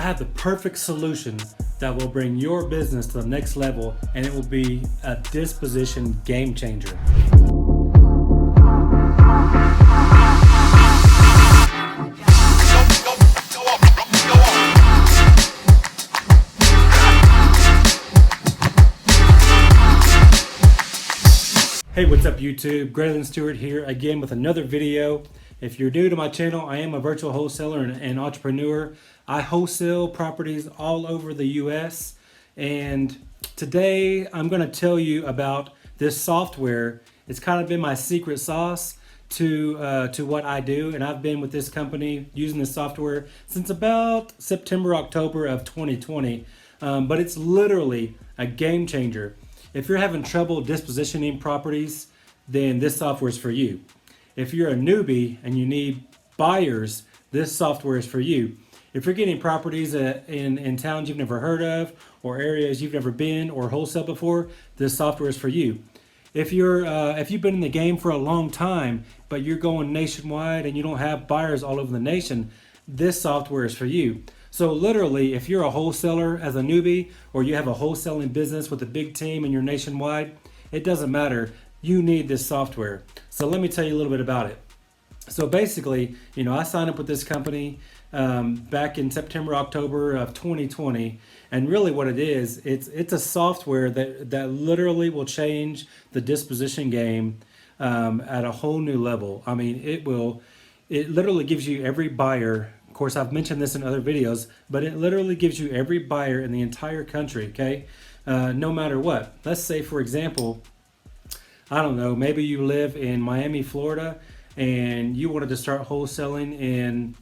have the perfect solution that will bring your business to the next level, and it will be a disposition game changer. Hey, what's up YouTube? Graylan Stewart here again with another video. If you're new to my channel, I am a virtual wholesaler and entrepreneur. I wholesale properties all over the US, and today I'm going to tell you about this software. It's kind of been my secret sauce to what I do, and I've been with this company using this software since about September, October of 2020, but it's literally a game changer. If you're having trouble dispositioning properties, then this software is for you. If you're a newbie and you need buyers, this software is for you. If you're getting properties in towns you've never heard of, or areas you've never been or wholesale before, this software is for you. If you've been in the game for a long time, but you're going nationwide and you don't have buyers all over the nation, this software is for you. So literally, if you're a wholesaler as a newbie, or you have a wholesaling business with a big team and you're nationwide, it doesn't matter. You need this software. So let me tell you a little bit about it. So basically, I signed up with this company back in September, October of 2020. And really what it is, it's a software that literally will change the disposition game at a whole new level. I mean, it literally gives you every buyer. Of course, I've mentioned this in other videos, but it literally gives you every buyer in the entire country, okay? No matter what. Let's say, for example, I don't know, maybe you live in Miami, Florida, and you wanted to start wholesaling in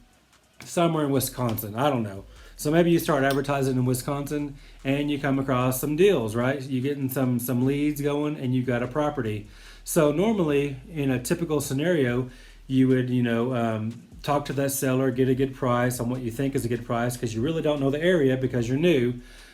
somewhere in Wisconsin. I don't know. So maybe you start advertising in Wisconsin and you come across some deals, right? You're getting some leads going and you got a property. So normally in a typical scenario, you would, talk to that seller, get a good price on what you think is a good price because you really don't know the area because you're new.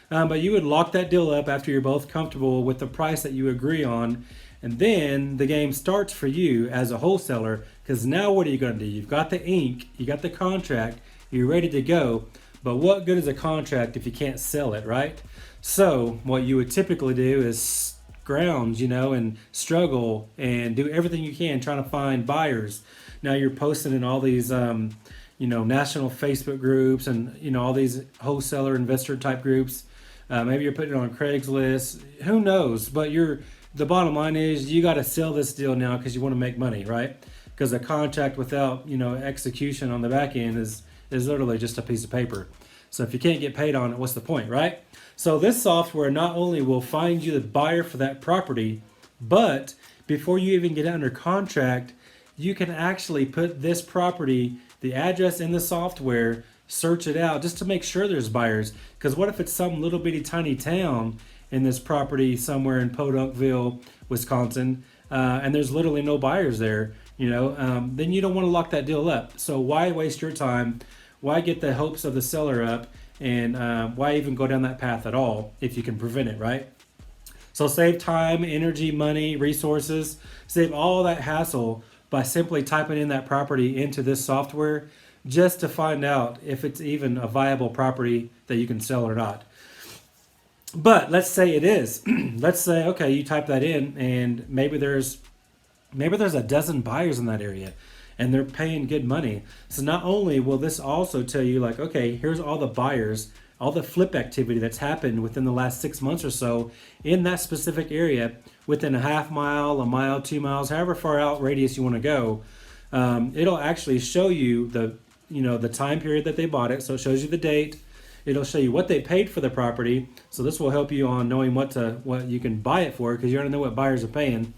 But you would lock that deal up after you're both comfortable with the price that you agree on. And then the game starts for you as a wholesaler, because now what are you going to do? You've got the ink, you got the contract, you're ready to go. But what good is a contract if you can't sell it, right? So what you would typically do is scrounge, and struggle and do everything you can trying to find buyers. Now you're posting in all these, national Facebook groups and, all these wholesaler investor type groups. Maybe you're putting it on Craigslist. Who knows? But the bottom line is you got to sell this deal now because you want to make money, right? Because a contract without, execution on the back end is literally just a piece of paper. So if you can't get paid on it, what's the point, right? So this software not only will find you the buyer for that property, but before you even get under contract, you can actually put this property, the address in the software, search it out just to make sure there's buyers. Because what if it's some little bitty tiny town in this property somewhere in Podunkville, Wisconsin, and there's literally no buyers there, then you don't want to lock that deal up. So why waste your time? Why get the hopes of the seller up? And why even go down that path at all if you can prevent it, right? So save time, energy, money, resources, save all that hassle by simply typing in that property into this software just to find out if it's even a viable property that you can sell or not. But let's say it is. Let's say, okay, you type that in and maybe there's a dozen buyers in that area and they're paying good money. So not only will this also tell you like, okay, here's all the buyers, all the flip activity that's happened within the last 6 months or so in that specific area within a half mile, a mile, 2 miles, however far out radius you want to go. It'll actually show you the time period that they bought it. So it shows you the date. It'll show you what they paid for the property. So this will help you on knowing what you can buy it for, because you already know what buyers are paying.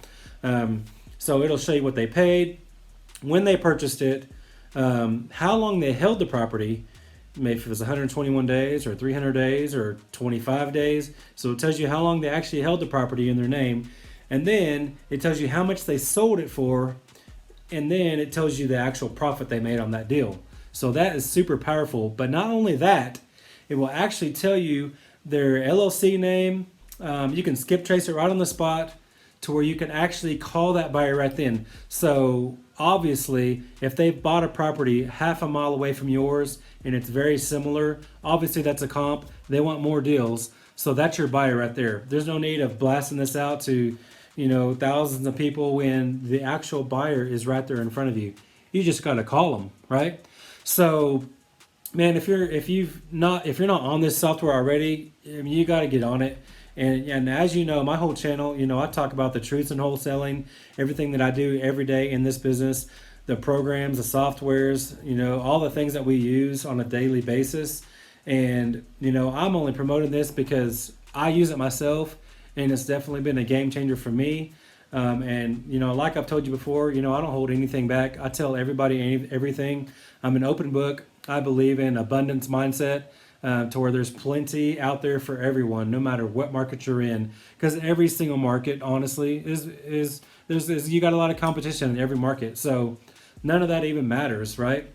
So it'll show you what they paid, when they purchased it, how long they held the property, maybe if it was 121 days or 300 days or 25 days. So it tells you how long they actually held the property in their name. And then it tells you how much they sold it for. And then it tells you the actual profit they made on that deal. So that is super powerful. But not only that, it will actually tell you their LLC name. You can skip trace it right on the spot to where you can actually call that buyer right then. So obviously, if they bought a property half a mile away from yours and it's very similar, obviously that's a comp. They want more deals. So that's your buyer right there. There's no need of blasting this out to, thousands of people when the actual buyer is right there in front of you. You just got to call them, right? So, man, if you're not on this software already, I mean, you got to get on it. And as you know, my whole channel, I talk about the truths in wholesaling, everything that I do every day in this business, the programs, the softwares, all the things that we use on a daily basis. And, I'm only promoting this because I use it myself, and it's definitely been a game changer for me. And, like I've told you before, I don't hold anything back. I tell everybody everything. I'm an open book. I believe in abundance mindset. To where there's plenty out there for everyone, no matter what market you're in. Because every single market, honestly, is you got a lot of competition in every market. So none of that even matters, right?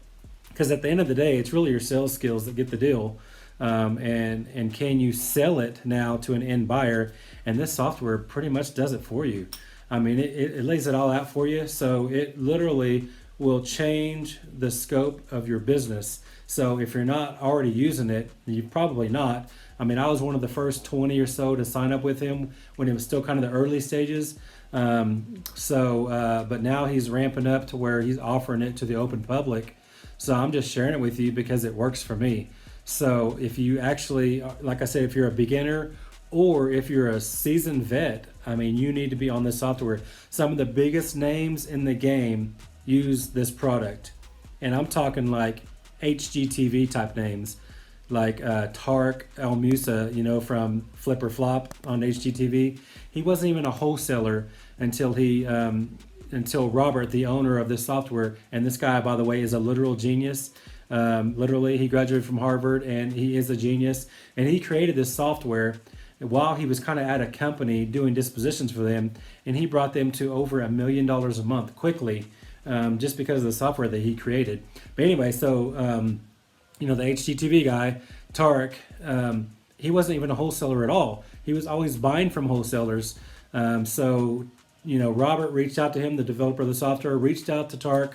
Because at the end of the day, it's really your sales skills that get the deal. And can you sell it now to an end buyer? And this software pretty much does it for you. I mean, it lays it all out for you. So it literally will change the scope of your business. So if you're not already using it, you're probably not. I mean, I was one of the first 20 or so to sign up with him when it was still kind of the early stages. But now he's ramping up to where he's offering it to the open public. So I'm just sharing it with you because it works for me. So if you actually, like I said, if you're a beginner or if you're a seasoned vet, I mean, you need to be on this software. Some of the biggest names in the game use this product. And I'm talking like HGTV type names, like Tarek El Musa, from Flip or Flop on HGTV. He wasn't even a wholesaler until until Robert, the owner of this software, and this guy, by the way, is a literal genius. Literally, he graduated from Harvard, and he is a genius. And he created this software while he was kind of at a company doing dispositions for them, and he brought them to over $1 million a month quickly. Just because of the software that he created. But anyway, so, the HGTV guy, Tarek, he wasn't even a wholesaler at all. He was always buying from wholesalers. Robert reached out to him, the developer of the software, reached out to Tarek,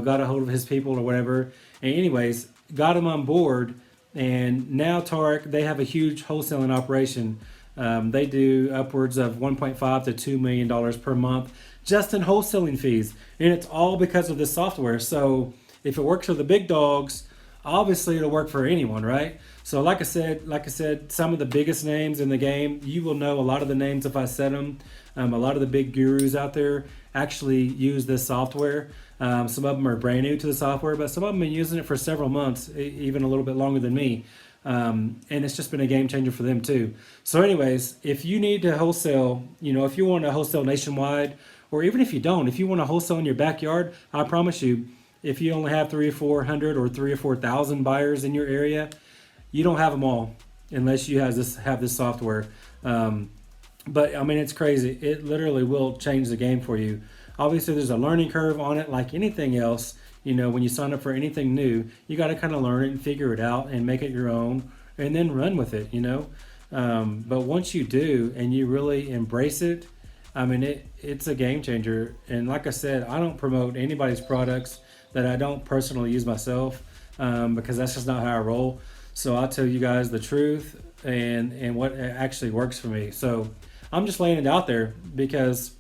got a hold of his people or whatever. And anyways, got him on board. And now Tarek, they have a huge wholesaling operation. They do upwards of $1.5 to $2 million per month just in wholesaling fees. And it's all because of this software. So if it works for the big dogs, obviously it'll work for anyone, right? So like I said, some of the biggest names in the game, you will know a lot of the names if I said them. A lot of the big gurus out there actually use this software. Some of them are brand new to the software, but some of them have been using it for several months, even a little bit longer than me. And it's just been a game changer for them too. So anyways, if you need to wholesale, if you want to wholesale nationwide, or even if you don't, if you want to wholesale in your backyard, I promise you, if you only have 300 or 400 or 3,000 or 4,000 buyers in your area, you don't have them all unless you have this software. But I mean, it's crazy. It literally will change the game for you. Obviously, there's a learning curve on it, like anything else. When you sign up for anything new, you got to kind of learn it and figure it out and make it your own, and then run with it. But once you do and you really embrace it, I mean, it's a game changer. And like I said, I don't promote anybody's products that I don't personally use myself, because that's just not how I roll. So I'll tell you guys the truth and what actually works for me. So I'm just laying it out there because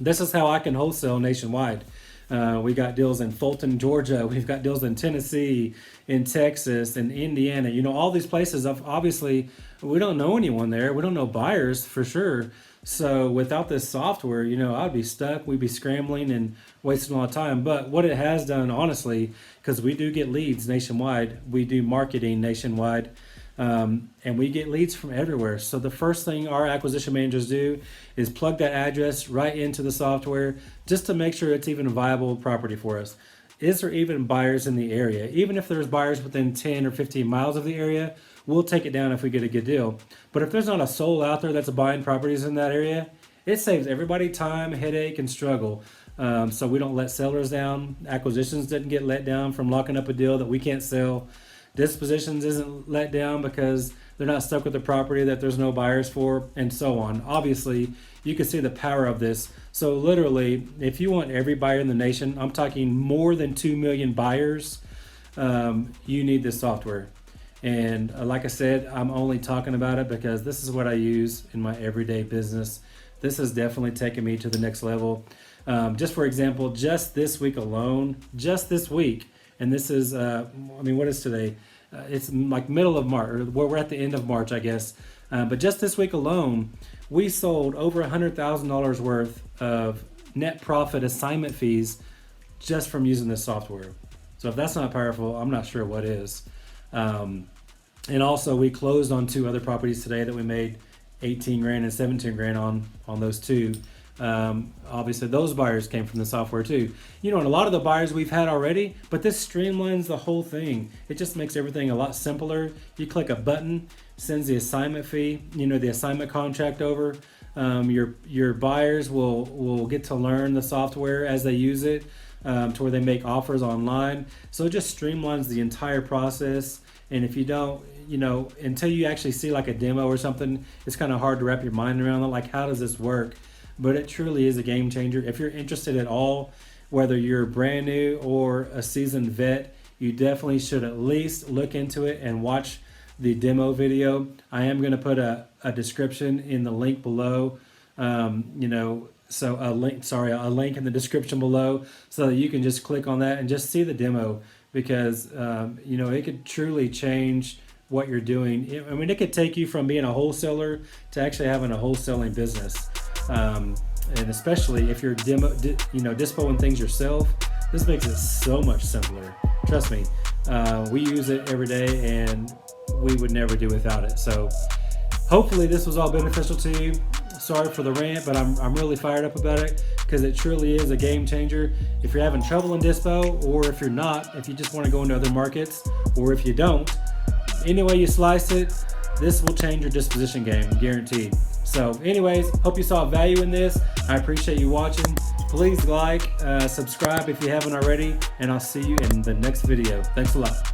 this is how I can wholesale nationwide. We got deals in Fulton, Georgia. We've got deals in Tennessee, in Texas, in Indiana. All these places, obviously, we don't know anyone there. We don't know buyers for sure. So without this software, I'd be stuck. We'd be scrambling and wasting a lot of time. But what it has done, honestly, because we do get leads nationwide, we do marketing nationwide, and we get leads from everywhere. So the first thing our acquisition managers do is plug that address right into the software just to make sure it's even a viable property for us. Is there even buyers in the area? Even if there's buyers within 10 or 15 miles of the area, we'll take it down if we get a good deal. But if there's not a soul out there that's buying properties in that area, it saves everybody time, headache, and struggle. So we don't let sellers down. Acquisitions didn't get let down from locking up a deal that we can't sell. Dispositions isn't let down because they're not stuck with the property that there's no buyers for, and so on. Obviously, you can see the power of this. So literally, if you want every buyer in the nation, I'm talking more than 2 million buyers, you need this software. And like I said, I'm only talking about it because this is what I use in my everyday business. This has definitely taken me to the next level. Just for example, just this week alone, just this week, and this is, what is today? It's like middle of March, or we're at the end of March, I guess. But just this week alone, we sold over $100,000 worth of net profit assignment fees just from using this software. So if that's not powerful, I'm not sure what is. And also, we closed on 2 other properties today that we made 18 grand and 17 grand on those 2. Obviously those buyers came from the software too, and a lot of the buyers we've had already, but this streamlines the whole thing. It just makes everything a lot simpler. You click a button, sends the assignment fee, the assignment contract over. Your buyers will get to learn the software as they use it, to where they make offers online. So it just streamlines the entire process. And if you don't, until you actually see like a demo or something, it's kind of hard to wrap your mind around it. Like, how does this work? But it truly is a game changer. If you're interested at all, whether you're brand new or a seasoned vet, you definitely should at least look into it and watch the demo video. I am going to put a description in the link below. So a link in the description below so that you can just click on that and just see the demo, because it could truly change what you're doing. It could take you from being a wholesaler to actually having a wholesaling business. And especially if you're dispoing things yourself, this makes it so much simpler. Trust me, we use it every day and we would never do without it. So hopefully this was all beneficial to you. Sorry for the rant, but I'm really fired up about it because it truly is a game changer. If you're having trouble in dispo, or if you're not, if you just want to go into other markets, or if you don't, any way you slice it, this will change your disposition game, guaranteed. So anyways, hope you saw value in this. I appreciate you watching. Please like, subscribe if you haven't already, and I'll see you in the next video. Thanks a lot.